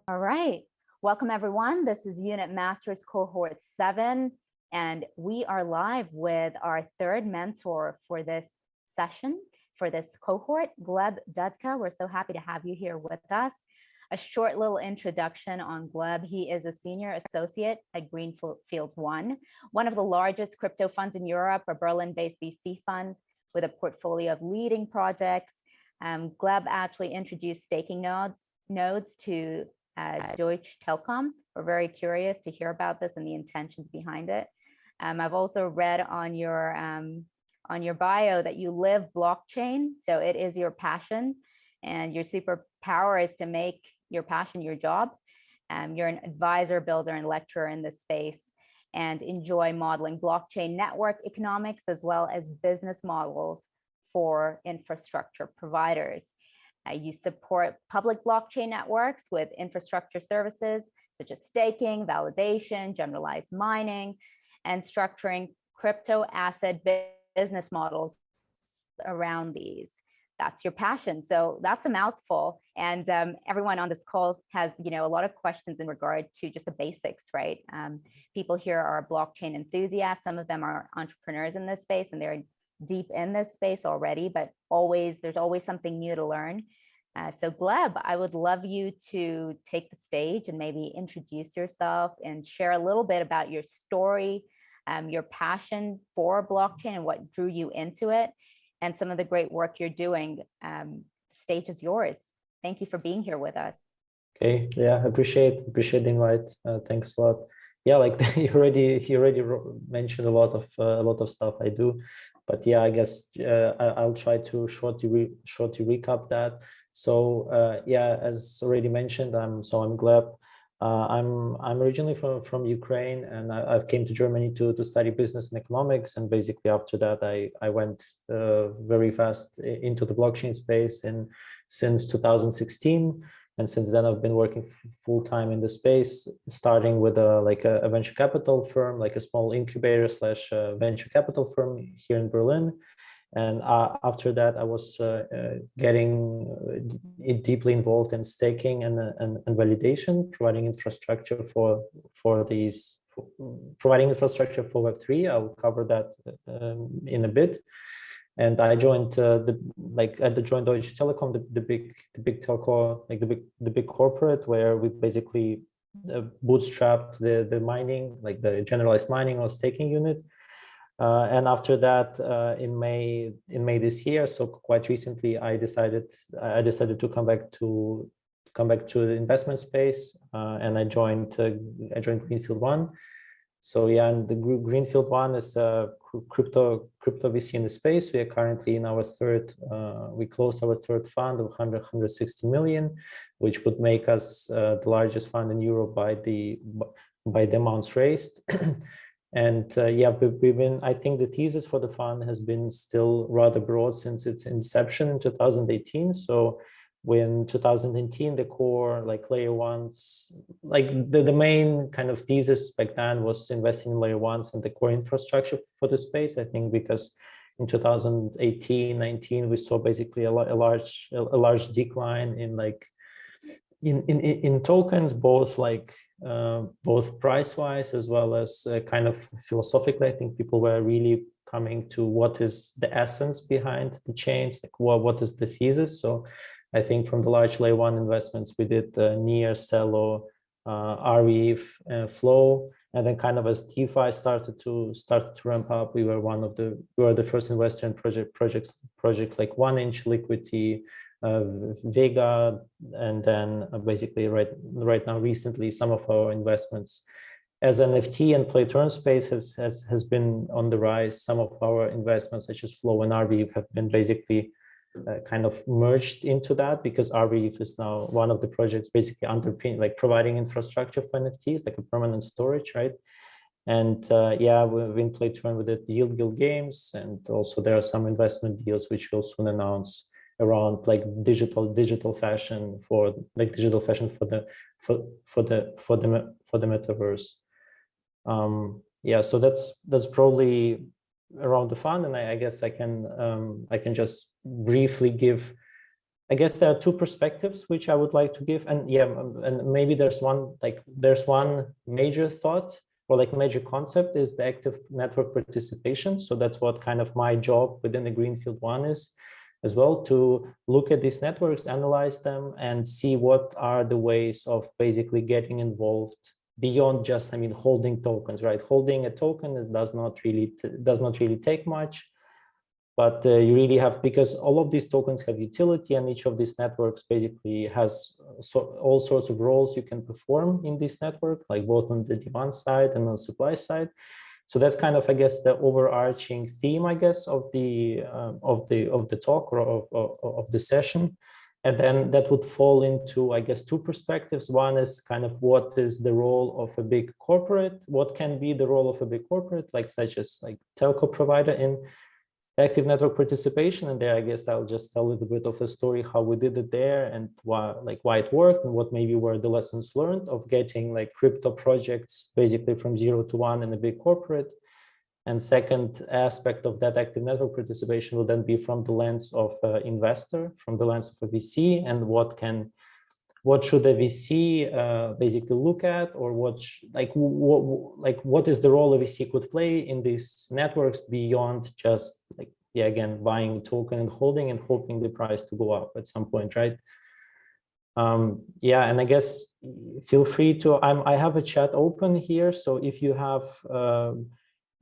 All right. Welcome, everyone. This is Unit Masters Cohort 7, and we are live with our third mentor for this session, for this cohort, Gleb Dudka. We're so happy to have you here with us. A short little introduction on Gleb. He is a senior associate at Greenfield One, one of the largest crypto funds in Europe, a Berlin-based VC fund with a portfolio of leading projects. Gleb actually introduced staking nodes to Deutsche Telekom. We're very curious to hear about this and the intentions behind it. I've also read on your bio that you live blockchain, so it is your passion, and your superpower is to make your passion your job. You're an advisor, builder, and lecturer in this space, and enjoy modeling blockchain network economics as well as business models for infrastructure providers. You support public blockchain networks with infrastructure services such as staking, validation, generalized mining, and structuring crypto asset business models around these. That's your passion. So that's a mouthful. And everyone on this call has, a lot of questions in regard to just the basics, right? People here are blockchain enthusiasts. Some of them are entrepreneurs in this space, and they're deep in this space already, but there's always something new to learn. So Gleb, I would love you to take the stage and maybe introduce yourself and share a little bit about your story, your passion for blockchain and what drew you into it, and some of the great work you're doing. Stage is yours. Thank you for being here with us. Okay, yeah, appreciate the invite. Thanks a lot. Yeah, like he already mentioned a lot of stuff I do, but yeah, I guess I'll try to shortly recap that. So yeah, as already mentioned, I'm Gleb. I'm originally from Ukraine, and I've came to Germany to study business and economics, and basically after that I went very fast into the blockchain space since 2016. And since then, I've been working full-time in the space, starting with a venture capital firm, like a small incubator / venture capital firm here in Berlin. And after that, I was getting deeply involved in staking and validation, providing infrastructure for Web3. I'll cover that in a bit. And I joined joined Deutsche Telekom, the big telco, like the big corporate, where we basically bootstrapped the mining, like the generalized mining or staking unit. And after that, in May this year, so quite recently, I decided to come back to the investment space, and I joined Greenfield One. So yeah, and the Greenfield One is a crypto VC in the space. We are currently in our we closed our third fund of 160 million, which would make us the largest fund in Europe by the amounts raised. And yeah, I think the thesis for the fund has been still rather broad since its inception in 2018. So when 2018, the core layer ones, the main kind of thesis back then was investing in layer ones and the core infrastructure for the space. I think because in 2018, 19, we saw basically a large decline in tokens, both both price-wise as well as kind of philosophically. I think people were really coming to what is the essence behind the chains, what is the thesis. So I think from the large layer one investments, we did Near, Celo, Arweave, Flow, and then kind of as DeFi started to ramp up, we were the first investor in projects like 1inch, Liquity, Vega, and then basically right now recently some of our investments as NFT and play turn space has been on the rise. Some of our investments such as Flow and Arweave have been basically kind of merged into that, because Arweave is now one of the projects basically providing infrastructure for NFTs, like a permanent storage, right? And yeah, we've been play turn with the Yield Guild games, and also there are some investment deals which we'll soon announce around digital fashion for the metaverse. Yeah, so that's probably around the fund, and I guess I can just briefly give I guess there are two perspectives which I would like to give, and yeah, and maybe there's one major thought or like major concept is the active network participation. So that's what kind of my job within the Greenfield One is as well, to look at these networks, analyze them, and see what are the ways of basically getting involved beyond just, I mean, holding tokens, right? Holding a token does not really take much. But you really have, because all of these tokens have utility, and each of these networks basically has all sorts of roles you can perform in this network, like both on the demand side and on the supply side. So that's kind of, I guess, the overarching theme, I guess, of the talk or of the session. And then that would fall into, I guess, two perspectives. One is kind of what is the role of a big corporate? What can be the role of a big corporate, like such as like telco provider in active network participation? And there, I guess I'll just tell a little bit of a story how we did it there and why it worked, and what maybe were the lessons learned of getting like crypto projects basically from 0 to 1 in a big corporate. And second aspect of that active network participation will then be from the lens of investor, from the lens of a VC, and what should a VC basically look at, or what is the role a VC could play in these networks beyond just like, yeah, again, buying a token and holding and hoping the price to go up at some point, right? Yeah, and I guess feel free to, I have a chat open here, so if you have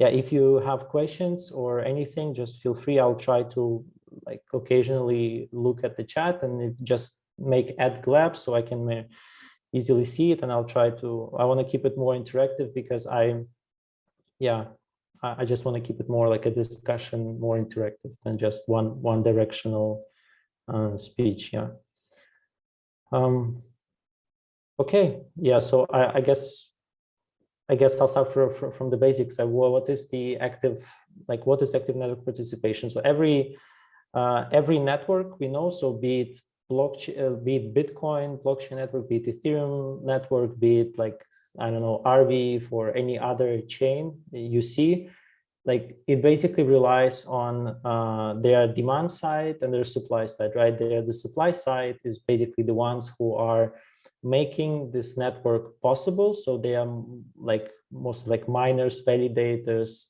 if you have questions or anything, just feel free. I'll try to like occasionally look at the chat and just add Gleb so I can easily see it, and I'll try to, I want to keep it more interactive because I just want to keep it more like a discussion, more interactive than just one directional speech. Yeah. Okay. Yeah. So I guess I'll start from the basics. What is the active, what is active network participation? So every network we know, so be it blockchain, be it Bitcoin blockchain network, be it Ethereum network, be it like, I don't know, Arweave or any other chain you see, like it basically relies on their demand side and their supply side, right? The supply side is basically the ones who are making this network possible. So they are like most like miners, validators.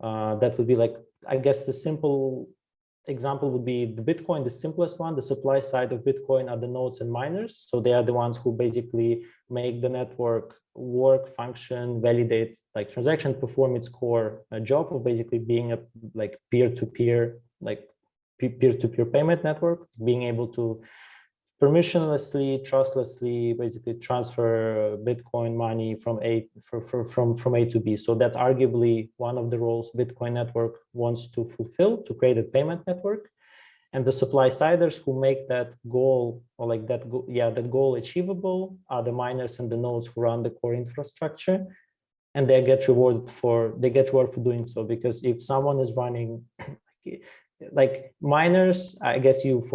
That would be like, I guess the simple example would be the Bitcoin, the simplest one. The supply side of Bitcoin are the nodes and miners. So they are the ones who basically make the network work, function, validate, like transaction, perform its core job of basically being a like peer-to-peer, like peer-to-peer payment network, being able to permissionlessly, trustlessly, basically transfer Bitcoin money from A to B. So that's arguably one of the roles Bitcoin network wants to fulfill, to create a payment network. And the supply siders who make that goal, or like that goal achievable, are the miners and the nodes who run the core infrastructure, and they get rewarded for doing so. Because if someone is running like miners, I guess you've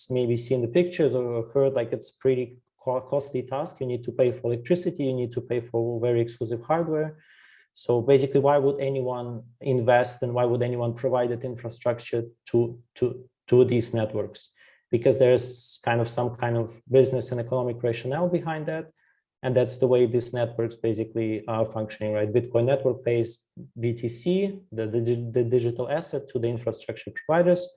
maybe seen the pictures or heard, like it's pretty costly task. You need to pay for electricity, you need to pay for very exclusive hardware. So basically, why would anyone invest and why would anyone provide that infrastructure to these networks? Because there's some kind of business and economic rationale behind that. And that's the way these networks basically are functioning, right? Bitcoin network pays BTC, the digital asset, to the infrastructure providers,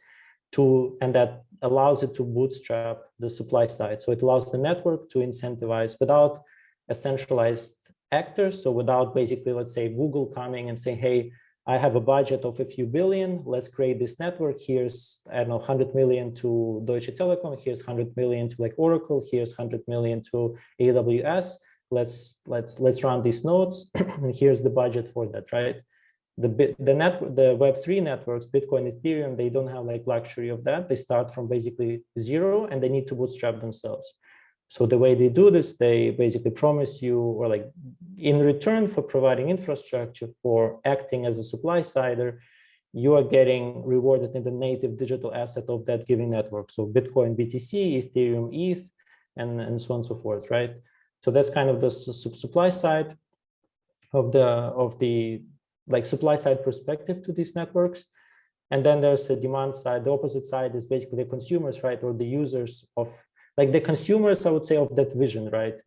and that allows it to bootstrap the supply side. So it allows the network to incentivize without a centralized actor. So without basically, let's say, Google coming and saying, hey, I have a budget of a few billion, let's create this network. Here's, I don't know, 100 million to Deutsche Telekom, here's 100 million to like Oracle, here's 100 million to AWS. Let's run these nodes, and here's the budget for that, right? The Web3 networks, Bitcoin, Ethereum, they don't have like luxury of that. They start from basically zero, and they need to bootstrap themselves. So the way they do this, they basically promise you, or like in return for providing infrastructure, for acting as a supply sider, you are getting rewarded in the native digital asset of that given network. So Bitcoin, BTC, Ethereum, ETH, and so on and so forth, right? So that's kind of the supply side of the like supply side perspective to these networks. And then there's a demand side. The opposite side is basically the consumers, right? Or the users of, like the consumers, I would say, of that vision, right?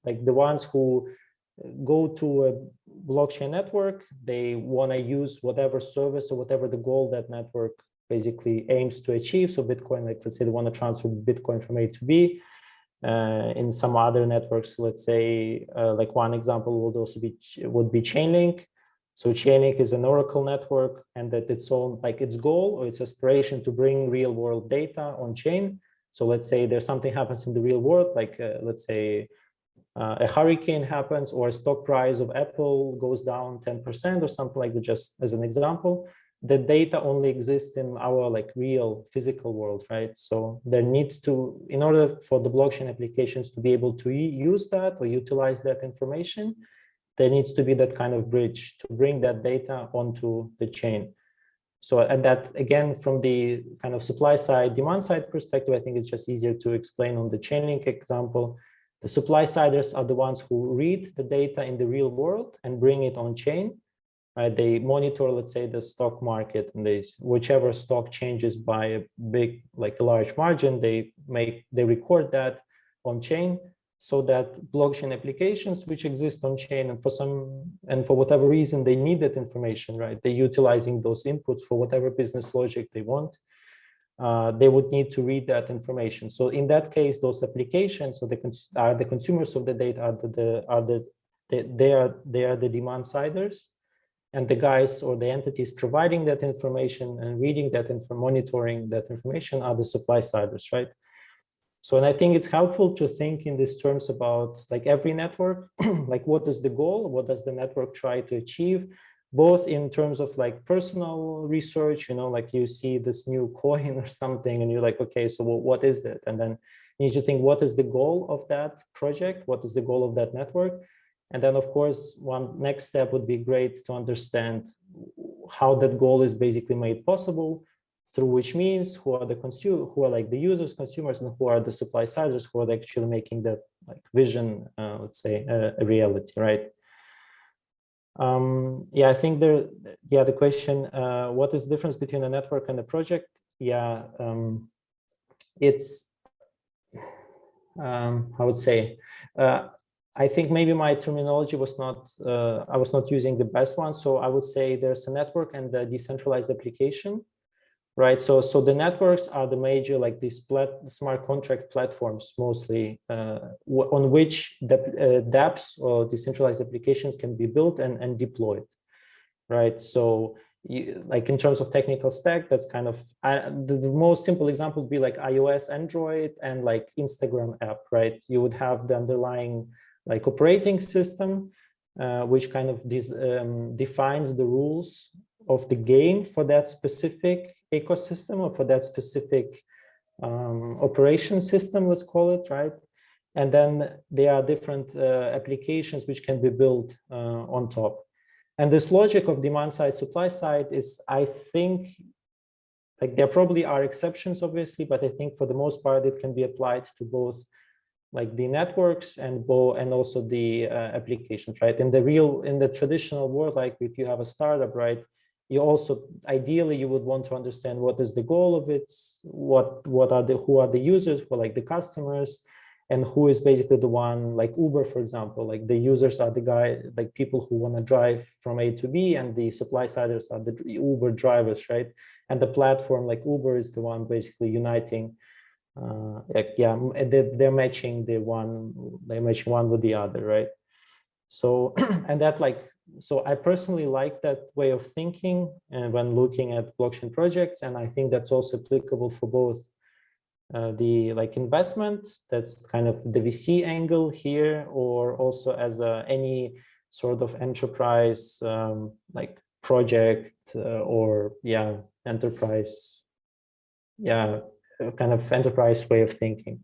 Like the ones who go to a blockchain network, they want to use whatever service or whatever the goal that network basically aims to achieve. So Bitcoin, like let's say they want to transfer Bitcoin from A to B. In some other networks, let's say, like one example would be Chainlink. So Chainlink is an Oracle network, and that its own, like its goal or its aspiration to bring real world data on chain. So let's say there's something happens in the real world, like let's say a hurricane happens, or a stock price of Apple goes down 10% or something like that, just as an example. The data only exists in our like real physical world, right? So there needs to, in order for the blockchain applications to be able to use that or utilize that information, there needs to be that kind of bridge to bring that data onto the chain. So, and that again, from the kind of supply side, demand side perspective, I think it's just easier to explain on the Chainlink example. The supply siders are the ones who read the data in the real world and bring it on chain. Right? They monitor, let's say, the stock market, and whichever stock changes by a big, like a large margin, they record that on chain, so that blockchain applications which exist on chain and for whatever reason they need that information, right? They're utilizing those inputs for whatever business logic they want. They would need to read that information. So in that case, those applications are the consumers of the data, they are the demand siders, and the guys or the entities providing that information and reading that monitoring that information are the supply siders, right? So, and I think it's helpful to think in these terms about like every network, like what is the goal? What does the network try to achieve? Both in terms of like personal research, you know, like you see this new coin or something and you're like, okay, so what is that? And then you need to think, what is the goal of that project? What is the goal of that network? And then, of course, one next step would be great to understand how that goal is basically made possible, through which means who are like the users, consumers, and who are the supply siders who are actually making that like vision, let's say, a reality, right? Yeah, I think the question, what is the difference between a network and a project? Yeah, it's, I would say, I think maybe my terminology was not, I was not using the best one. So I would say there's a network and the decentralized application, right? So the networks are the major, like these smart contract platforms, mostly on which the dApps or decentralized applications can be built and deployed, right? So like in terms of technical stack, that's kind of, the most simple example would be like iOS, Android, and like Instagram app, right? You would have the underlying like operating system, which kind of defines the rules of the game for that specific ecosystem or for that specific operation system, let's call it, right? And then there are different applications which can be built on top. And this logic of demand side, supply side is, I think, like there probably are exceptions, obviously, but I think for the most part, it can be applied to both like the networks and also the applications, right? In the traditional world, like if you have a startup, right, you also ideally you would want to understand what is the goal of it, who are the users, who are like the customers, and who is basically the one, like Uber, for example, like the users are the like people who want to drive from A to B, and the supply siders are the Uber drivers, right? And the platform like Uber is the one basically uniting. They're matching one with the other, right? So and that so I personally like that way of thinking and when looking at blockchain projects, and I think that's also applicable for both the like investment, that's kind of the VC angle here, or also as any sort of enterprise like project or enterprise, kind of enterprise way of thinking.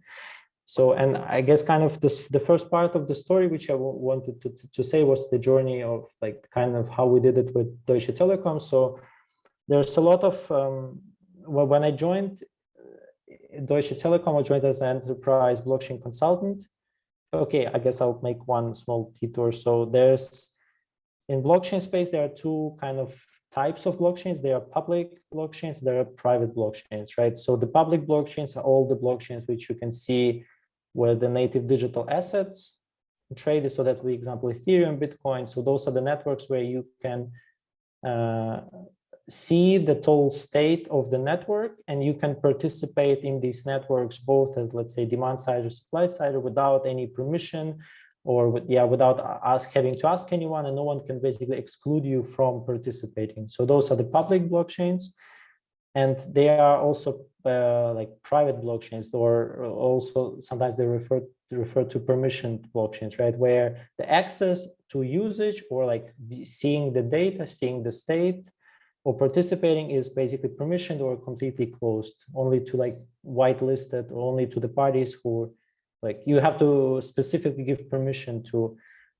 So, and I guess kind of the first part of the story, which I wanted to say, was the journey of like kind of how we did it with Deutsche Telekom. So there's a lot of, well, when I joined Deutsche Telekom, I joined as an enterprise blockchain consultant. Okay, I guess I'll make one small detour. So in blockchain space, there are two kind of types of blockchains. There are public blockchains, there are private blockchains, right? So the public blockchains are all the blockchains which you can see where the native digital assets traded. So that, for example, Ethereum, Bitcoin. So those are the networks where you can see the total state of the network, and you can participate in these networks both as, let's say, demand side or supply side, or without any permission, or without having to ask anyone, and no one can basically exclude you from participating. So those are the public blockchains. And they are also like private blockchains, or also sometimes they refer to permissioned blockchains, right? Where the access to usage, or like seeing the data, seeing the state, or participating is basically permissioned or completely closed, only to like whitelisted, or only to the parties who, like, you have to specifically give permission to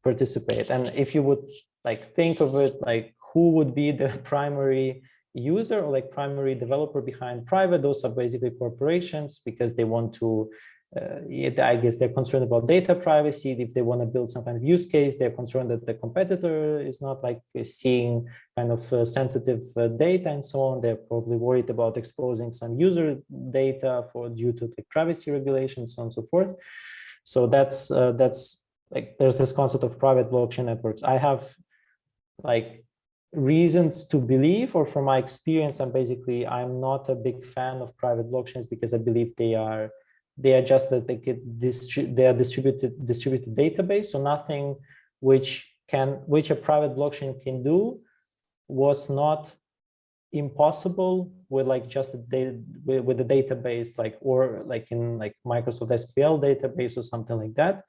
participate. And if you would like think of it, like who would be the primary user or like primary developer behind private, those are basically corporations, because they want to, I guess they're concerned about data privacy. If they want to build some kind of use case, they're concerned that the competitor is not like seeing kind of sensitive data and so on. They're probably worried about exposing some user data due to the privacy regulations, so on and so forth. So that's like, there's this concept of private blockchain networks. I have like reasons to believe, or from my experience, I'm not a big fan of private blockchains, because I believe they are just that they are distributed database. So nothing which a private blockchain can do was not impossible with like just with the database, like, or like in like Microsoft SQL database or something like that.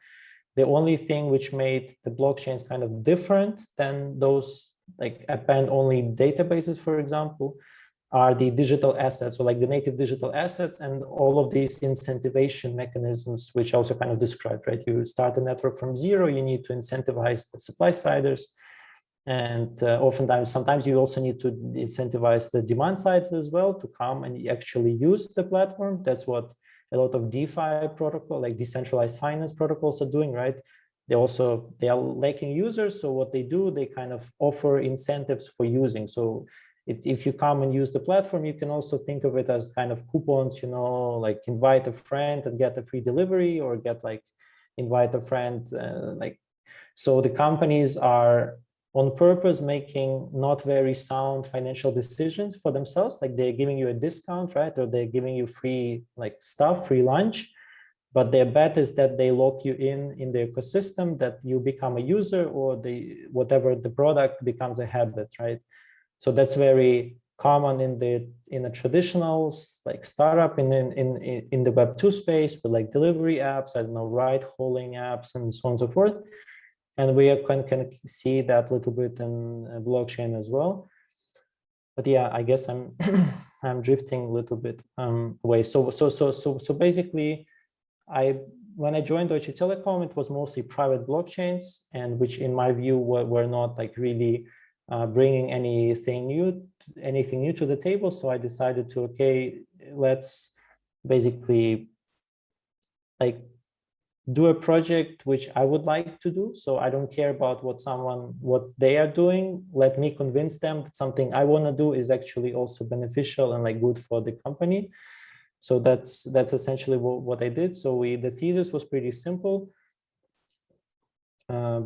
The only thing which made the blockchains kind of different than those like append only databases, for example, are the digital assets, or like the native digital assets, and all of these incentivization mechanisms, which also kind of described, right? You start a network from zero, you need to incentivize the supply siders. And sometimes you also need to incentivize the demand sides as well to come and actually use the platform. That's what a lot of DeFi protocol, like decentralized finance protocols, are doing, right? They are lacking users. So what they do, they kind of offer incentives for using. So if you come and use the platform, you can also think of it as kind of coupons, like invite a friend and get a free delivery, or invite a friend. So the companies are on purpose making not very sound financial decisions for themselves. Like they're giving you a discount, right? Or they're giving you free free lunch. But their bet is that they lock you in the ecosystem, that you become a user, or whatever the product becomes a habit, right? So that's very common in a traditional startup in the Web2 space, with like delivery apps, I don't know, ride hauling apps, and so on and so forth. And we can see that a little bit in blockchain as well. But yeah, I guess I'm I'm drifting a little bit away. So basically, when I joined Deutsche Telekom, it was mostly private blockchains, and which in my view were not like really bringing anything new to the table. So I decided to, okay, let's basically like do a project which I would like to do. So I don't care about what they are doing. Let me convince them that something I want to do is actually also beneficial and like good for the company. So that's essentially what I did. So the thesis was pretty simple.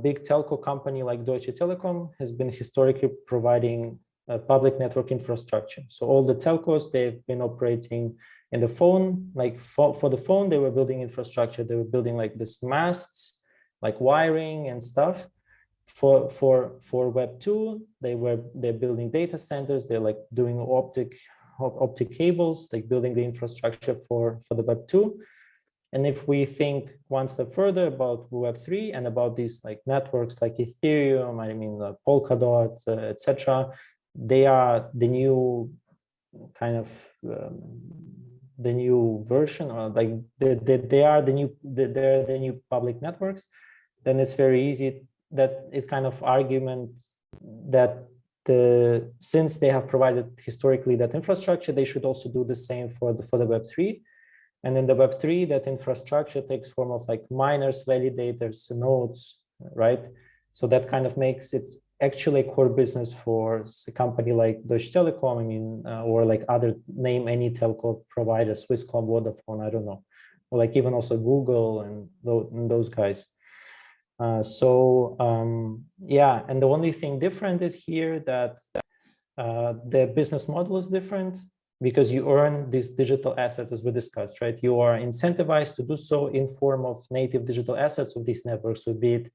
Big telco company like Deutsche Telekom has been historically providing public network infrastructure. So all the telcos, they've been operating in the phone, like for the phone, they were building infrastructure. They were building like this masts, like wiring and stuff. For Web2, they're building data centers. They're like doing optic cables, like building the infrastructure for the Web2. And if we think one step further about Web3 and about these like networks like Ethereum, Polkadot, etc., they are the new kind of the new version, or like they're the new public networks. Then it's very easy that it's kind of argument that since they have provided historically that infrastructure, they should also do the same for the Web3. And in the Web3, that infrastructure takes form of like miners, validators, nodes, right? So that kind of makes it actually a core business for a company like Deutsche Telekom, I mean, or like other, name any telco provider, Swisscom, Vodafone, I don't know, or like even also Google and those guys. Yeah, and the only thing different is here that the business model is different, because you earn these digital assets, as we discussed, right? You are incentivized to do so in form of native digital assets of these networks. So be it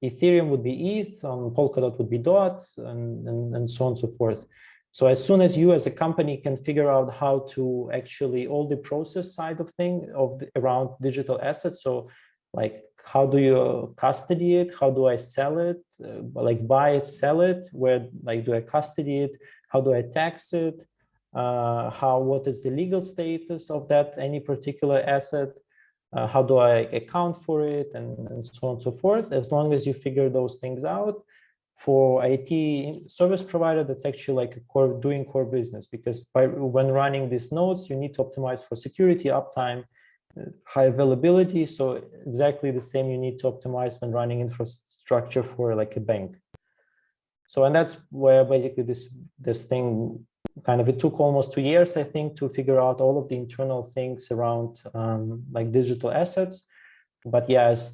Ethereum would be ETH, Polkadot would be DOT, and so on and so forth. So as soon as you as a company can figure out how to actually, all the process side of thing around digital assets, so like how do you custody it, how do I sell it, like buy it, sell it, where like do I custody it, how do I tax it, what is the legal status of that any particular asset, how do I account for it, and so on and so forth. As long as you figure those things out, for IT service provider, that's actually like doing core business, because when running these nodes, you need to optimize for security, uptime, high availability. So exactly the same you need to optimize when running infrastructure for like a bank. So, and that's where basically this thing kind of, it took almost 2 years, I think, to figure out all of the internal things around like digital assets. But yeah, as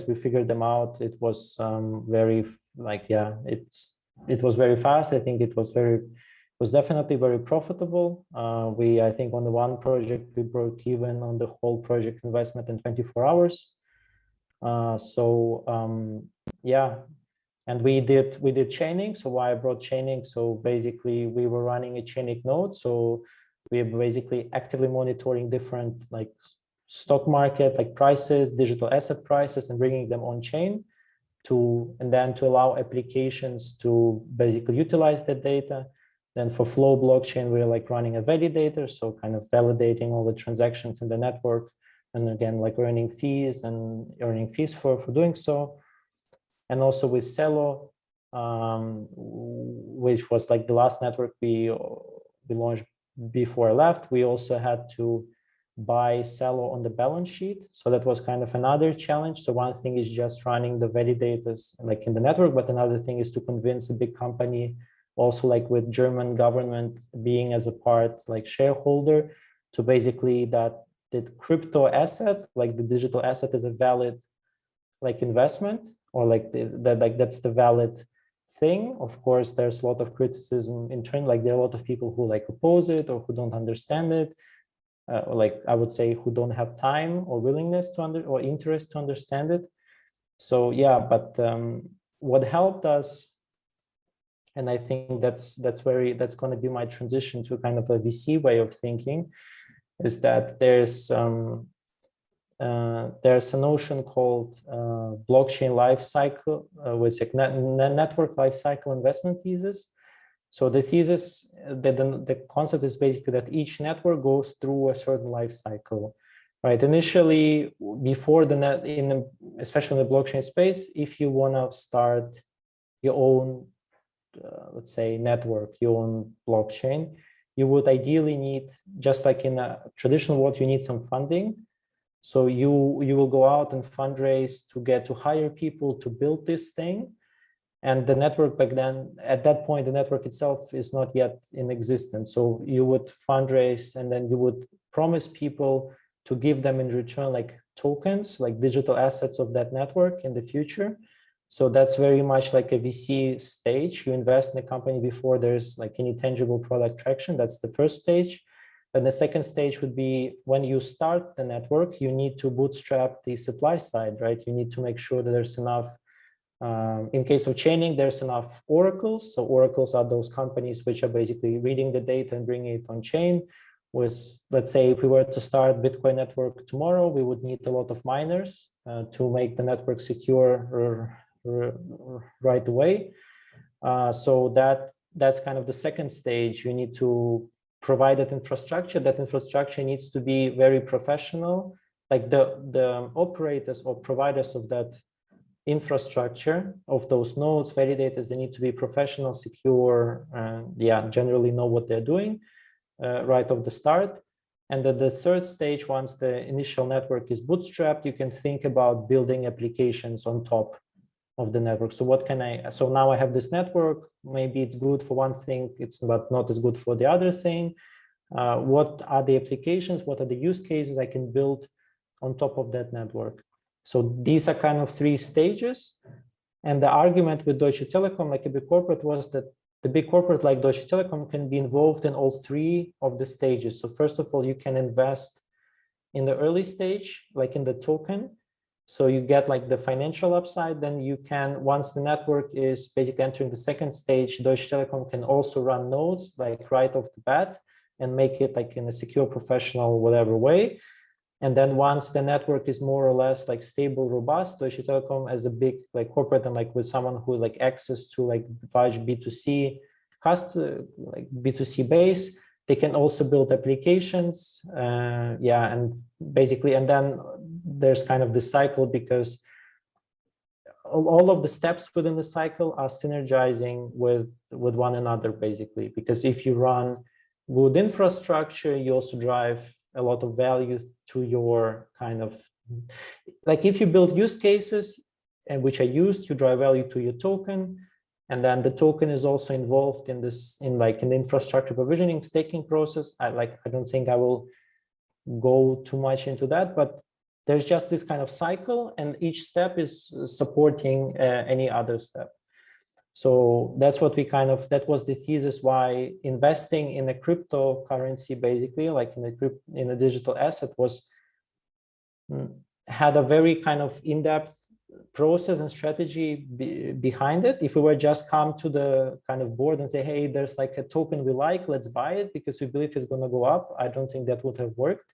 we figured them out, it was very like, yeah, it was very fast. I think it was definitely very profitable. I think on the one project, we broke even on the whole project investment in 24 hours. Yeah, and we did chaining. So why I brought chaining? So basically, we were running a chaining node. So we are basically actively monitoring different like stock market like prices, digital asset prices, and bringing them on chain and then to allow applications to basically utilize that data. Then for Flow blockchain, we're like running a validator, so kind of validating all the transactions in the network, and again like earning fees for doing so. And also with Celo, which was like the last network we launched before I left, we also had to buy Celo on the balance sheet. So that was kind of another challenge. So one thing is just running the validators like in the network, but another thing is to convince a big company, also like with German government being as a part like shareholder, to basically that crypto asset, like the digital asset, is a valid like investment, or like that's the valid thing. Of course, there's a lot of criticism in turn, like there are a lot of people who like oppose it or who don't understand it, like I would say who don't have time or willingness to or interest to understand it. So yeah, but what helped us, and I think that's going to be my transition to kind of a VC way of thinking, is that there's a notion called blockchain life cycle, which is network life cycle investment thesis. So the thesis, the concept is basically that each network goes through a certain life cycle, right? Initially, before especially in the blockchain space, if you want to start your own, let's say, network, your own blockchain, you would ideally need, just like in a traditional world, you need some funding. So you will go out and fundraise to hire people to build this thing. And the network back then, at that point, the network itself is not yet in existence. So you would fundraise, and then you would promise people to give them in return like tokens, like digital assets of that network in the future. So that's very much like a VC stage. You invest in a company before there's like any tangible product traction. That's the first stage. And the second stage would be when you start the network, you need to bootstrap the supply side, right? You need to make sure that there's enough. In case of chaining, there's enough oracles. So oracles are those companies which are basically reading the data and bringing it on chain. Let's say if we were to start Bitcoin network tomorrow, we would need a lot of miners to make the network secure right away. So that's kind of the second stage. You need to provide that infrastructure. That infrastructure needs to be very professional. Like the operators or providers of that infrastructure, of those nodes, validators, they need to be professional, secure, and generally know what they're doing right off the start. And at the third stage, once the initial network is bootstrapped, you can think about building applications on top of the network. So what can so now I have this network, maybe it's good for one thing, it's not as good for the other thing. What are the applications, what are the use cases I can build on top of that network? So these are kind of 3 stages. And the argument with Deutsche Telekom, like a big corporate, was that the big corporate like Deutsche Telekom can be involved in all 3 of the stages. So first of all, you can invest in the early stage, like in the token. So you get like the financial upside. Then you can, once the network is basically entering the 2nd stage, Deutsche Telekom can also run nodes like right off the bat and make it like in a secure, professional, whatever way. And then once the network is more or less like stable, robust, Deutsche Telekom as a big like corporate and like with someone who like access to like large B2C like B2C base, they can also build applications. And basically, and then there's kind of this cycle, because all of the steps within the cycle are synergizing with one another, basically, because if you run good infrastructure, you also drive a lot of value to your kind of, like if you build use cases and which are used, you drive value to your token. And then the token is also involved in this, in the infrastructure provisioning staking process. I don't think I will go too much into that, but there's just this kind of cycle, and each step is supporting any other step. So that's what we that was the thesis why investing in a cryptocurrency, basically, like in a digital asset, had a very kind of in-depth process and strategy behind it. If we were just come to the kind of board and say, hey, there's like a token we like, let's buy it because we believe it's going to go up, I don't think that would have worked.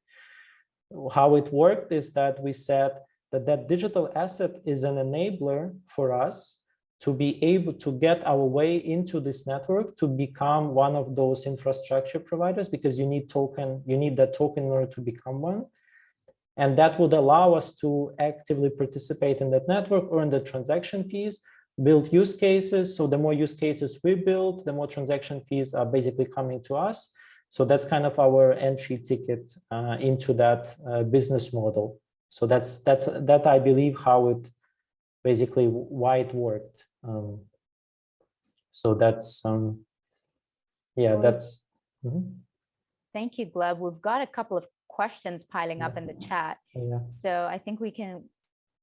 How it worked is that we said that digital asset is an enabler for us to be able to get our way into this network, to become one of those infrastructure providers, because you need that token in order to become one. And that would allow us to actively participate in that network, earn the transaction fees, build use cases. So the more use cases we build, the more transaction fees are basically coming to us. So that's kind of our entry ticket into that business model. So that I believe how it basically why it worked. So that's that's. Thank you, Gleb. We've got a couple of questions piling up in the chat. So I think we can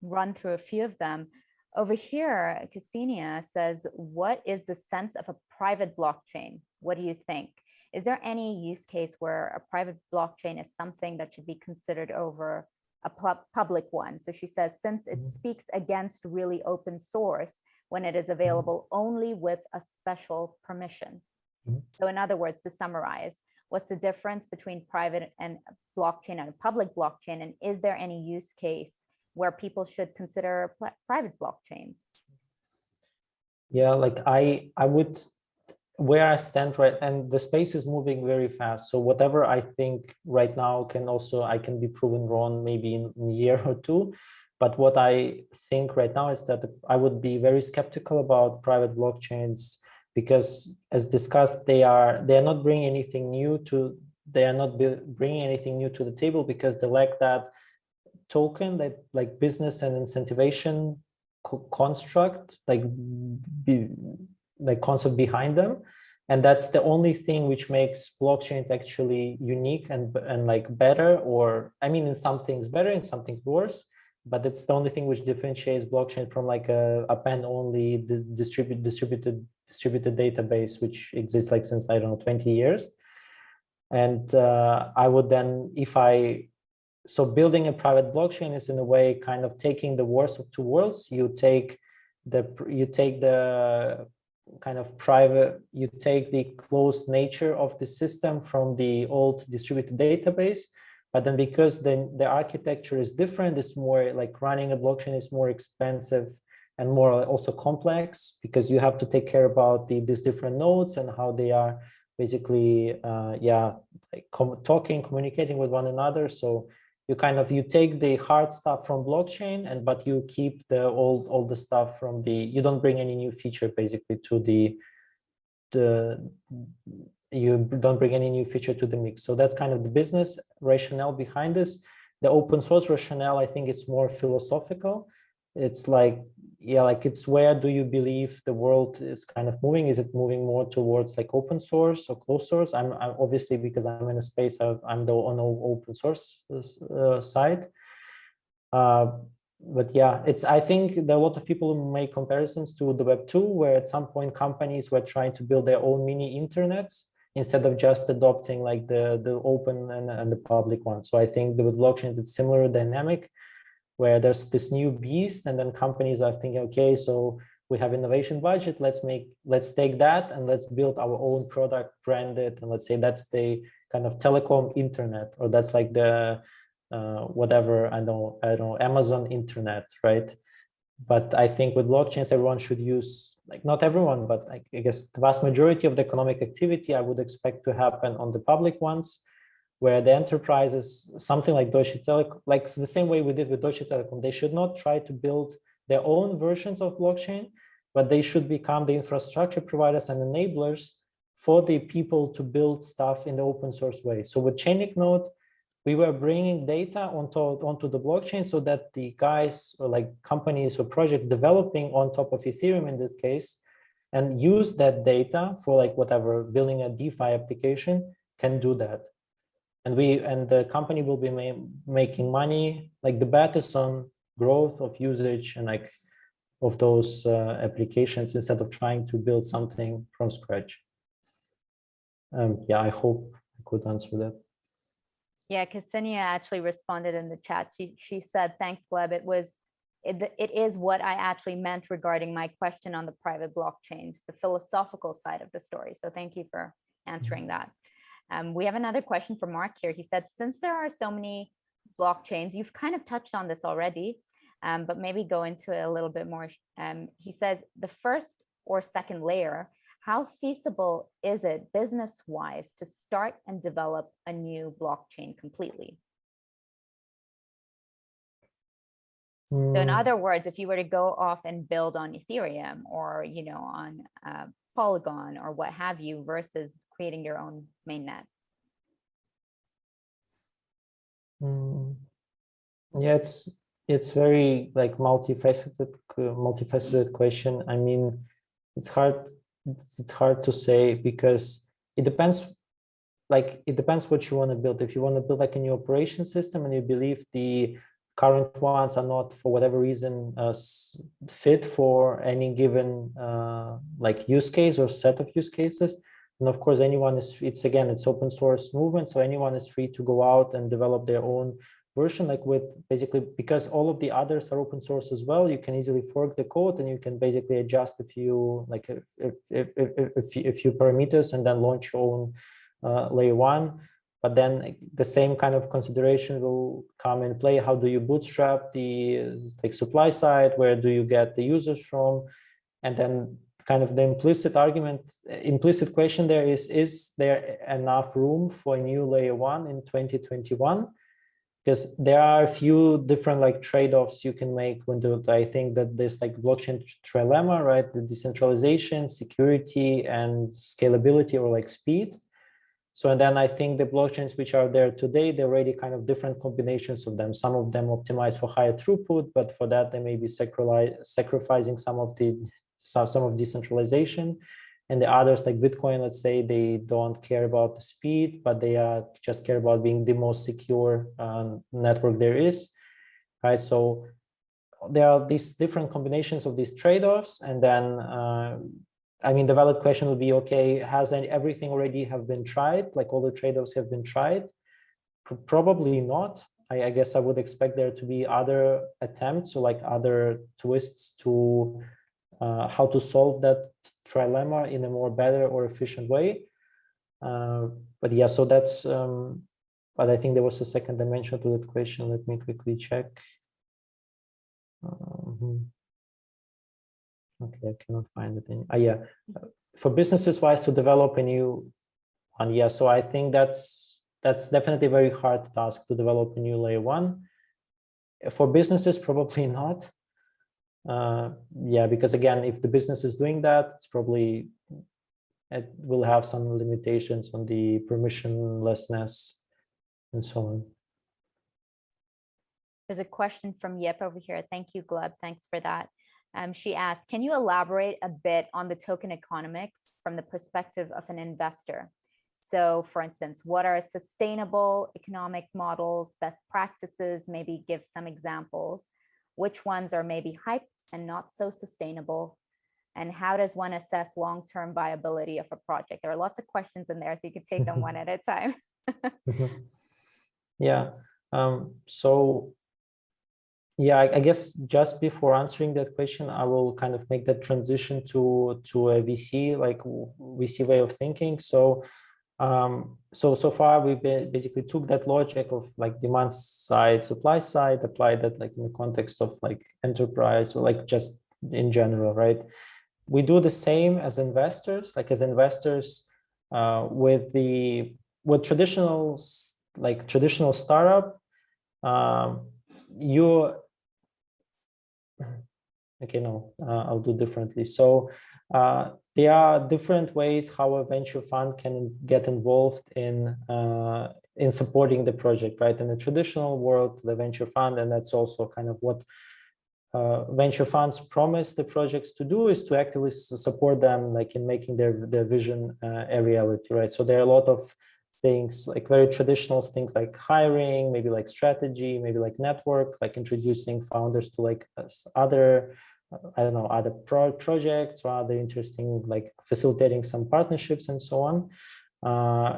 run through a few of them. Over here, Ksenia says, what is the sense of a private blockchain? What do you think? Is there any use case where a private blockchain is something that should be considered over a public one? So she says, since it speaks against really open source when it is available only with a special permission. So in other words, to summarize, what's the difference between private and blockchain and a public blockchain? And is there any use case where people should consider private blockchains? Yeah, like I would, where I stand right, and the space is moving very fast. So whatever I think right now I can be proven wrong maybe in a year or two. But what I think right now is that I would be very skeptical about private blockchains, because as discussed, they are not bringing anything new to the table, because they lack that token, that like business and incentivation construct, like concept behind them. And that's the only thing which makes blockchains actually unique and like better, or I mean, in some things better, in some things worse, but it's the only thing which differentiates blockchain from like a pen-only distributed database, which exists like since, I don't know, 20 years. And I would then, so building a private blockchain is in a way kind of taking the worst of two worlds. You take the kind of private, you take the closed nature of the system from the old distributed database, but then because the architecture is different, it's more like running a blockchain is more expensive and more also complex, because you have to take care about these different nodes and how they are basically communicating with one another. So you take the hard stuff from blockchain, but you keep all the stuff from you don't bring any new feature basically you don't bring any new feature to the mix. So that's kind of the business rationale behind this. The open source rationale, I think it's more philosophical. It's like yeah, like it's where do you believe the world is kind of moving? Is it moving more towards like open source or closed source? I'm obviously, because I'm in a space, I'm the on open source side. But yeah, I think there are a lot of people who make comparisons to the Web 2, where at some point companies were trying to build their own mini internets instead of just adopting like the open and the public one. So I think with blockchains, it's similar dynamic, where there's this new beast, and then companies are thinking, okay, so we have innovation budget, let's take that and let's build our own product, brand it, and let's say that's the kind of telecom internet, or that's like the whatever, I don't know, Amazon internet, right? But I think with blockchains, everyone should use, like not everyone, but like, I guess the vast majority of the economic activity I would expect to happen on the public ones, where the enterprises, something like Deutsche Telekom, like the same way we did with Deutsche Telekom, they should not try to build their own versions of blockchain, but they should become the infrastructure providers and enablers for the people to build stuff in the open source way. So with Chainic Node, we were bringing data onto the blockchain so that the guys, or like companies or projects developing on top of Ethereum in this case, and use that data for like whatever, building a DeFi application, can do that. And the company will be making money. Like the bet is on growth of usage and like of those applications, instead of trying to build something from scratch. Yeah, I hope I could answer that. Yeah, Ksenia actually responded in the chat. She said, thanks, Gleb. It is what I actually meant regarding my question on the private blockchains, the philosophical side of the story. So thank you for answering that. We have another question from Mark here. He said, since there are so many blockchains, you've kind of touched on this already, but maybe go into it a little bit more. He says, the first or second layer, how feasible is it business-wise to start and develop a new blockchain completely? So in other words, if you were to go off and build on Ethereum or, you know, on Polygon or what have you, versus creating your own mainnet. Yeah, it's very like multifaceted question. I mean, it's hard to say, because it depends what you want to build. If you want to build like a new operation system and you believe the current ones are not, for whatever reason, fit for any given like use case or set of use cases, and of course anyone is, it's open source movement, so anyone is free to go out and develop their own version, like with basically, because all of the others are open source as well, you can easily fork the code and you can basically adjust a few parameters and then launch your own layer one. But then the same kind of consideration will come in play. How do you bootstrap the like supply side? Where do you get the users from? And then kind of the implicit question there is there enough room for a new layer one in 2021? Because there are a few different like trade-offs you can make when I think that there's like blockchain trilemma, right? The decentralization, security, and scalability, or like speed. So, and then I think the blockchains which are there today, they're already kind of different combinations of them. Some of them optimize for higher throughput, but for that they may be sacrificing some of decentralization. And the others, like Bitcoin, let's say, they don't care about the speed, but they just care about being the most secure network there is, right? So there are these different combinations of these trade-offs, and then I mean, the valid question would be, okay, has everything already have been tried? Like all the trade-offs have been tried? Probably not. I guess I would expect there to be other attempts, or like other twists to how to solve that trilemma in a more better or efficient way. But yeah, so that's, but I think there was a second dimension to that question. Let me quickly check. Okay, I cannot find it. Yeah, for businesses wise to develop a new one. Yeah, so I think that's definitely a very hard task to develop a new layer one. For businesses, probably not. Yeah, because again, if the business is doing that, it will have some limitations on the permissionlessness and so on. There's a question from Yep over here. Thank you, Gleb. Thanks for that. She asked, can you elaborate a bit on the token economics from the perspective of an investor? So for instance, what are sustainable economic models, best practices, maybe give some examples, which ones are maybe hyped and not so sustainable, and how does one assess long-term viability of a project? There are lots of questions in there, so you can take them one at a time. Yeah, so yeah, I guess just before answering that question, I will kind of make that transition to a VC, like VC way of thinking. So so far we basically took that logic of like demand side, supply side, applied that like in the context of like enterprise or like just in general, right? We do the same as investors, with traditional startup. I'll do differently. So there are different ways how a venture fund can get involved in supporting the project, right? In the traditional world, the venture fund, and that's also kind of what venture funds promise the projects to do, is to actively support them, like in making their vision a reality, right? So there are a lot of things, like very traditional things like hiring, maybe like strategy, maybe like network, like introducing founders to like other, I don't know, other projects or other interesting, like facilitating some partnerships and so on.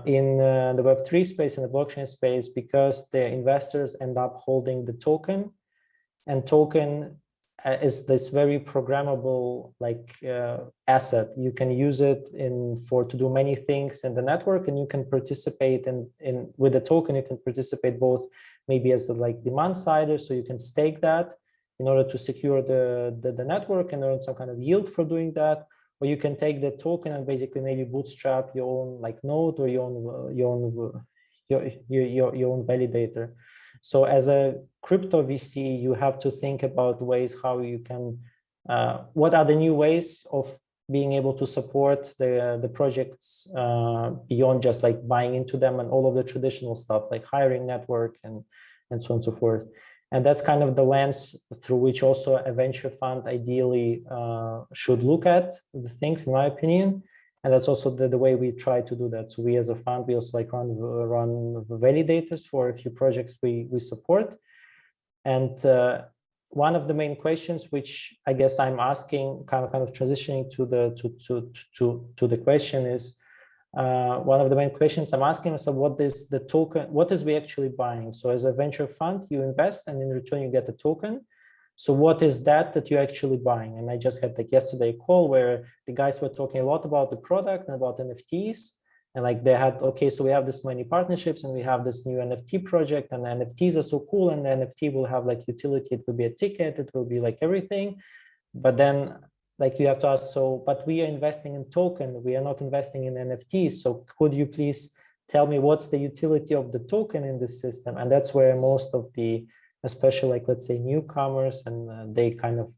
In the Web3 space, in the blockchain space, because the investors end up holding the token, and token is this very programmable like asset. You can use it to do many things in the network, and you can participate in with the token. You can participate both maybe as a like demand sider, so you can stake that in order to secure the network and earn some kind of yield for doing that, or you can take the token and basically maybe bootstrap your own like node or your own validator. So as a crypto VC, you have to think about ways how you can, what are the new ways of being able to support the projects beyond just like buying into them and all of the traditional stuff like hiring, network, and so on and so forth. And that's kind of the lens through which also a venture fund ideally should look at the things, in my opinion. And that's also the way we try to do that. So we as a fund, we also like run validators for a few projects we support. And one of the main questions, which I guess I'm asking, kind of transitioning to the question, is one of the main questions I'm asking is, what is the token? What is we actually buying? So as a venture fund, you invest, and in return you get a token. So what is that you're actually buying? And I just had like yesterday a call where the guys were talking a lot about the product and about NFTs. And like they had, okay, so we have this many partnerships and we have this new NFT project, and the NFTs are so cool, and the NFT will have like utility. It will be a ticket, it will be like everything. But then like you have to ask, so, but we are investing in token, we are not investing in NFTs. So could you please tell me what's the utility of the token in this system? And that's where most of the, especially like, let's say, newcomers, and they kind of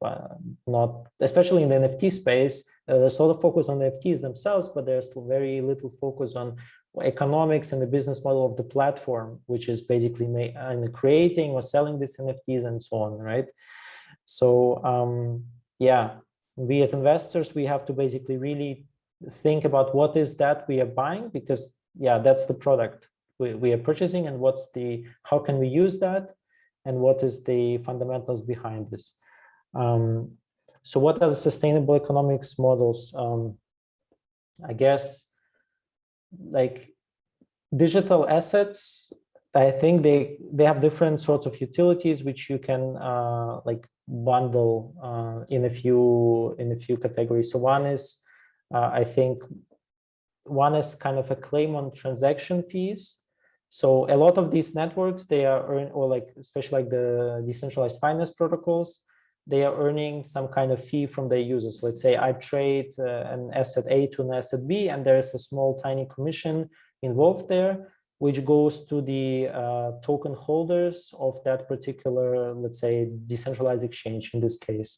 not, especially in the NFT space, there's a lot of focus on the NFTs themselves, but there's very little focus on economics and the business model of the platform, which is basically creating or selling these NFTs and so on, right? So yeah, we as investors, we have to basically really think about what is that we are buying, because yeah, that's the product we are purchasing, and how can we use that, and what is the fundamentals behind this. So what are the sustainable economics models? I guess like digital assets, I think they have different sorts of utilities which you can like bundle in a few categories. So one is I think one is kind of a claim on transaction fees. So a lot of these networks, they are or like especially like the decentralized finance protocols, they are earning some kind of fee from their users. Let's say I trade an asset A to an asset B, and there's a small tiny commission involved there, which goes to the token holders of that particular, let's say, decentralized exchange in this case.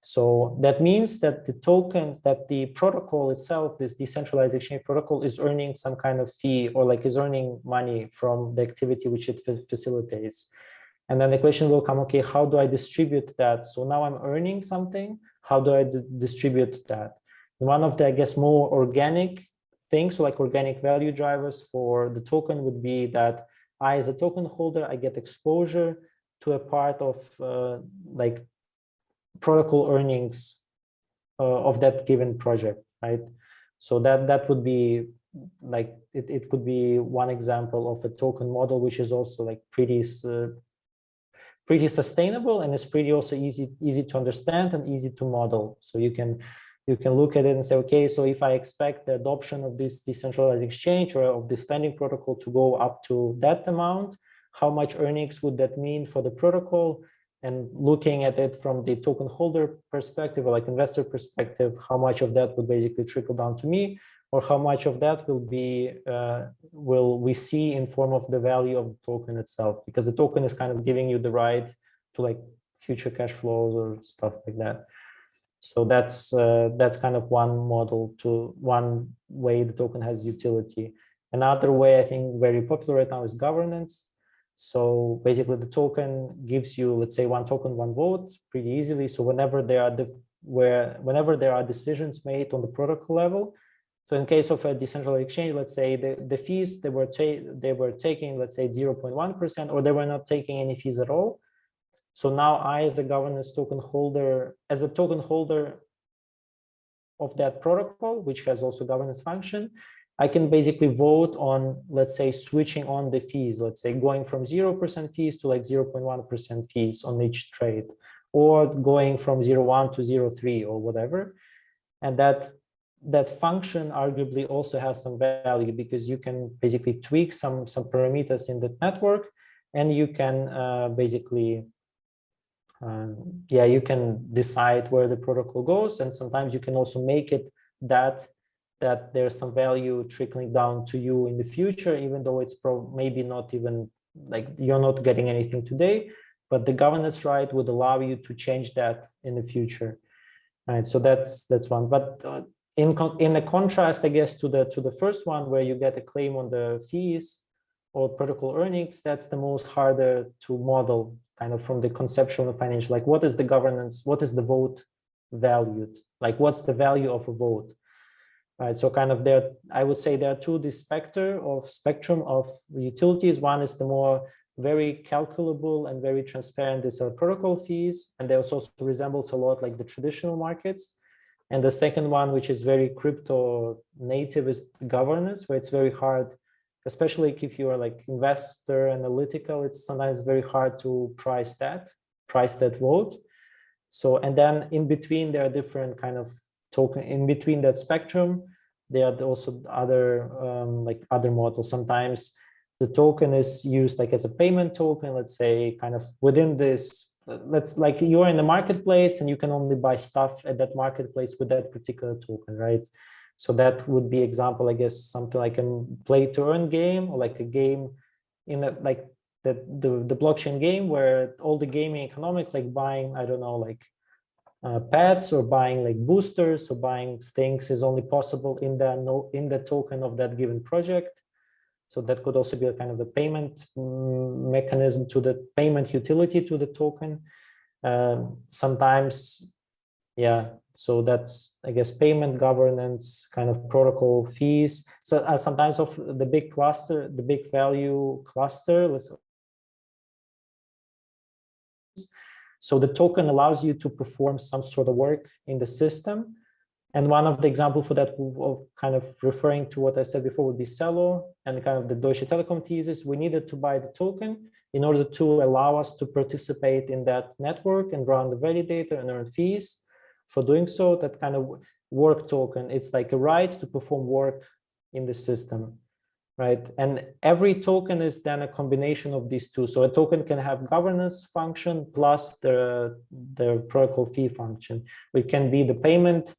So that means that the tokens, that the protocol itself, this decentralized exchange protocol, is earning some kind of fee, or like is earning money from the activity which it facilitates. And then the question will come, okay, how do I distribute that? So now I'm earning something. how do I distribute that? One of the, I guess, more organic things, like organic value drivers for the token would be that I, as a token holder, I get exposure to a part of like protocol earnings of that given project, right? So that would be like, it could be one example of a token model, which is also like pretty sustainable, and it's pretty also easy to understand and easy to model. So you can look at it and say, okay, so if I expect the adoption of this decentralized exchange or of this lending protocol to go up to that amount, how much earnings would that mean for the protocol? And looking at it from the token holder perspective, or like investor perspective, how much of that would basically trickle down to me, or how much of that will we see in form of the value of the token itself, because the token is kind of giving you the right to like future cash flows or stuff like that. So that's kind of one model, to one way the token has utility. Another way, I think very popular right now, is governance. So basically the token gives you, let's say, one token, one vote pretty easily. So whenever there are decisions made on the protocol level, so in case of a decentralized exchange, let's say the fees they were taking, let's say 0.1%, or they were not taking any fees at all. So now I, as a governance token holder, of that protocol, which has also governance function, I can basically vote on, let's say, switching on the fees, let's say going from 0% fees to like 0.1% fees on each trade, or going from 0.1 to 0.3 or whatever. And that function arguably also has some value, because you can basically tweak some parameters in the network, and you can basically you can decide where the protocol goes, and sometimes you can also make it that there's some value trickling down to you in the future, even though it's maybe not even like you're not getting anything today, but the governance right would allow you to change that in the future. Right, so that's one. But in a contrast, I guess, to the first one, where you get a claim on the fees or protocol earnings, that's the most harder to model, kind of from the conceptual and financial. Like, what is the governance? What is the vote valued? Like, what's the value of a vote? Right, so kind of I would say there are two, this spectrum of utilities. One is the more very calculable and very transparent, these are protocol fees, and they also resembles a lot like the traditional markets. And the second one, which is very crypto native, is governance, where it's very hard, especially if you are like investor analytical, it's sometimes very hard to price that vote. So, and then in between, there are different kind of token in between that spectrum. There are also other other models. Sometimes the token is used like as a payment token, let's say, kind of within this, like you're in the marketplace and you can only buy stuff at that marketplace with that particular token, right? So that would be example, I guess, something like a play to earn game, or like a game in a, like the blockchain game, where all the gaming economics, like buying, I don't know, like pets or buying like boosters or buying things, is only possible in the token of that given project. So that could also be a kind of a payment mechanism to the payment utility to the token. Sometimes, yeah. So that's, I guess, payment governance, kind of protocol fees. So sometimes of the big cluster, the big value cluster, so the token allows you to perform some sort of work in the system. And one of the examples for that, of kind of referring to what I said before, would be Celo and kind of the Deutsche Telekom thesis. We needed to buy the token in order to allow us to participate in that network and run the validator and earn fees for doing so. That kind of work token, it's like a right to perform work in the system, right? And every token is then a combination of these two. So a token can have governance function plus the protocol fee function. It can be the payment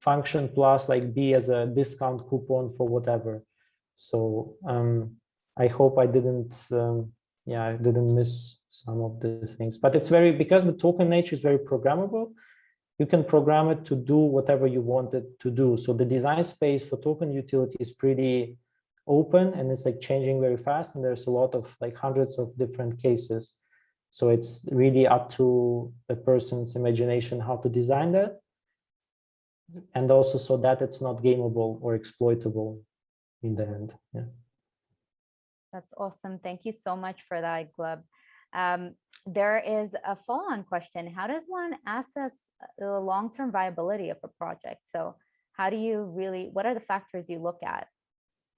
function plus like be as a discount coupon for whatever. So I hope I didn't I didn't miss some of the things, but it's because the token nature is very programmable, you can program it to do whatever you want it to do. So the design space for token utility is pretty open, and it's like changing very fast, and there's a lot of like hundreds of different cases. So it's really up to a person's imagination how to design that. and also so that it's not gameable or exploitable in the end. Yeah. That's awesome. Thank you so much for that, Gleb. There is a follow-on question. How does one assess the long-term viability of a project? So how do you really, what are the factors you look at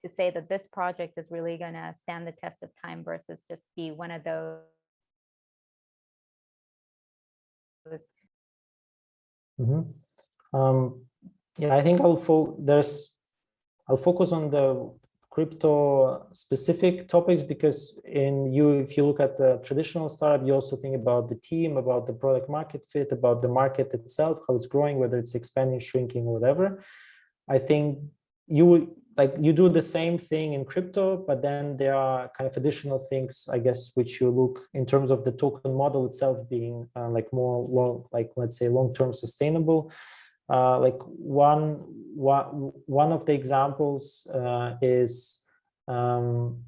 to say that this project is really going to stand the test of time versus just be one of those? Yeah, I think I'll focus on the crypto specific topics, because if you look at the traditional startup, you also think about the team, about the product market fit, about the market itself, how it's growing, whether it's expanding, shrinking, or whatever. I think you do the same thing in crypto, but then there are kind of additional things, I guess, which you look in terms of the token model itself being let's say long-term sustainable. Like one of the examples is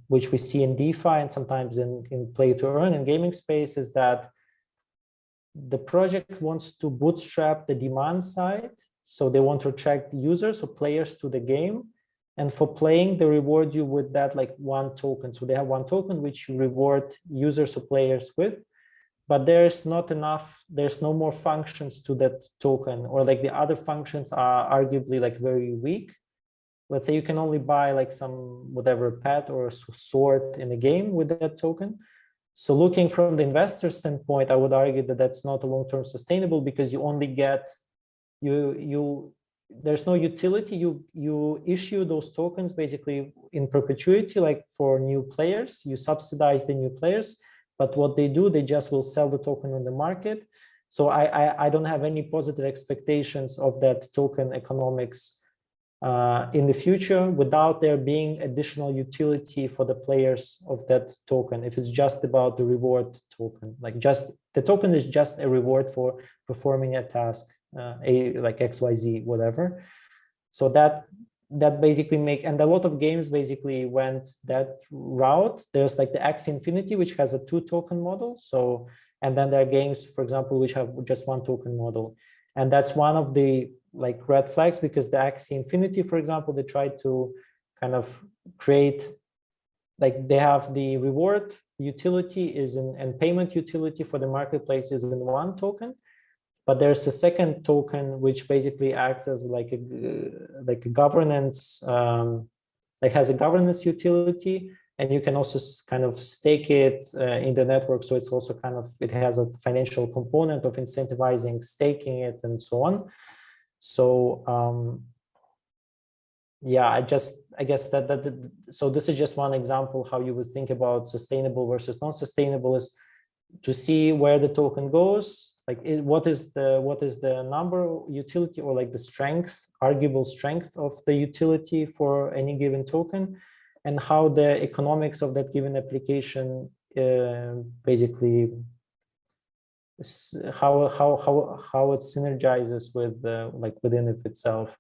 which we see in DeFi and sometimes in play to earn in gaming space, is that the project wants to bootstrap the demand side. So they want to attract users or players to the game. And for playing, they reward you with that like one token. So they have one token which you reward users or players with. But there's not enough, there's no more functions to that token, or like the other functions are arguably like very weak. Let's say you can only buy like some whatever pet or sword in a game with that token. So looking from the investor standpoint, I would argue that that's not a long-term sustainable, because you only get, there's no utility. You issue those tokens basically in perpetuity, like for new players, you subsidize the new players. But what they do, they just will sell the token on the market. So I don't have any positive expectations of that token economics in the future without there being additional utility for the players of that token. If it's just about the reward token, like just the token is just a reward for performing a task, like XYZ, whatever. So that basically and a lot of games basically went that route. There's like the Axie Infinity, which has a 2-token model. So, and then there are games, for example, which have just 1-token model. And that's one of the like red flags, because the Axie Infinity, for example, they tried to kind of create, like they have the reward utility and payment utility for the marketplace is in 1 token. But there's a second token which basically acts as like a governance, like has a governance utility, and you can also kind of stake it in the network. So it's also kind of, it has a financial component of incentivizing staking it and so on. So yeah, I guess so this is just one example how you would think about sustainable versus non-sustainable, is to see where the token goes. Like what is the number utility, or like the strength, arguable strength of the utility for any given token, and how the economics of that given application basically how it synergizes with like within it itself.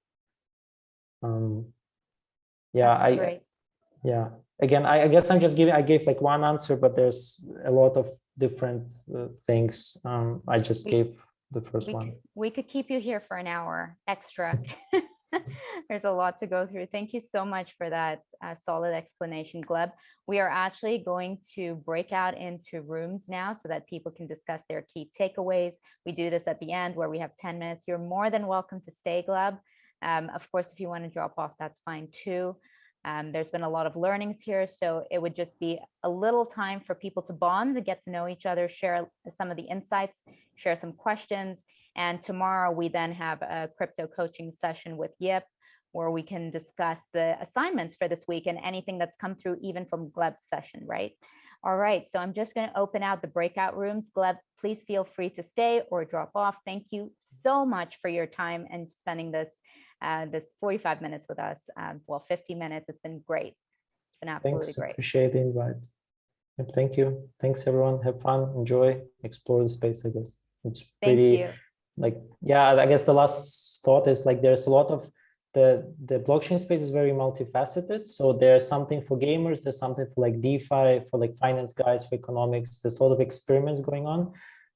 Yeah, yeah. Again, I guess I gave like one answer, but there's a lot of different things. I just gave the first one. We could keep you here for an hour extra. There's a lot to go through. Thank you so much for that solid explanation, Gleb. We are actually going to break out into rooms now so that people can discuss their key takeaways. We do this at the end where we have 10 minutes. You're more than welcome to stay, Gleb. Of course, if you want to drop off, that's fine too. There's been a lot of learnings here, so it would just be a little time for people to bond, to get to know each other, share some of the insights, share some questions. And tomorrow we then have a crypto coaching session with Yip, where we can discuss the assignments for this week and anything that's come through even from Gleb's session, right? All right, so I'm just going to open out the breakout rooms. Gleb, please feel free to stay or drop off. Thank you so much for your time and spending this 45 minutes with us. Well, 50 minutes. It's been great. It's been absolutely great. Appreciate the invite. Yep, thank you. Thanks, everyone. Have fun, enjoy, explore the space, I guess. It's pretty, like, yeah, I guess the last thought is like there's a lot of the blockchain space is very multifaceted. So there's something for gamers, there's something for like DeFi, for like finance guys, for economics. There's a lot of experiments going on.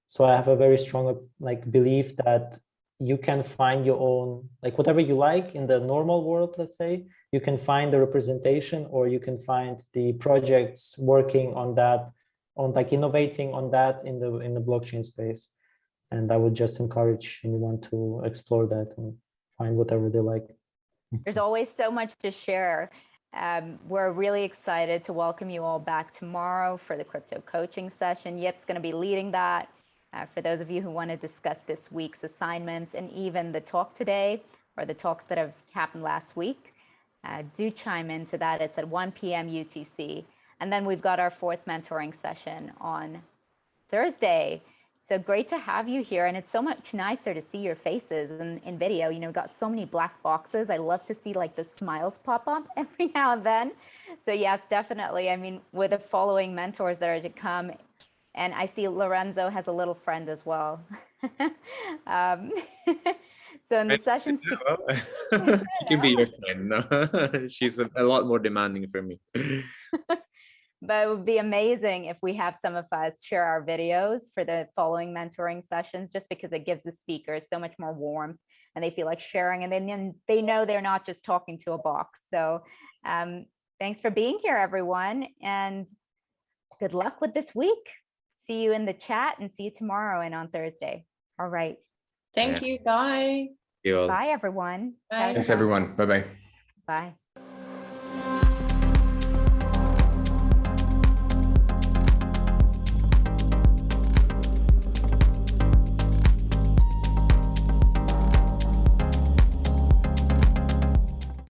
So I have a very strong like belief that you can find your own, like whatever you like in the normal world, let's say, you can find the representation, or you can find the projects working on that, on like innovating on that in the blockchain space. And I would just encourage anyone to explore that and find whatever they like. There's always so much to share. We're really excited to welcome you all back tomorrow for the crypto coaching session. Yip's going to be leading that. For those of you who want to discuss this week's assignments and even the talk today or the talks that have happened last week, do chime into that. It's at 1 p.m. UTC. And then we've got our 4th mentoring session on Thursday. So great to have you here. And it's so much nicer to see your faces in video. You know, got so many black boxes. I love to see like the smiles pop up every now and then. So yes, definitely. I mean, with the following mentors that are to come, and I see Lorenzo has a little friend as well. So in the sessions, she can be your friend. No, she's a lot more demanding for me. But it would be amazing if we have some of us share our videos for the following mentoring sessions, just because it gives the speakers so much more warmth and they feel like sharing, and then they know they're not just talking to a box. So thanks for being here, everyone, and good luck with this week. See you in the chat and see you tomorrow and on Thursday. All right. Thank you. Bye. Bye, everyone. Bye. Thanks, everyone. Bye-bye. Bye.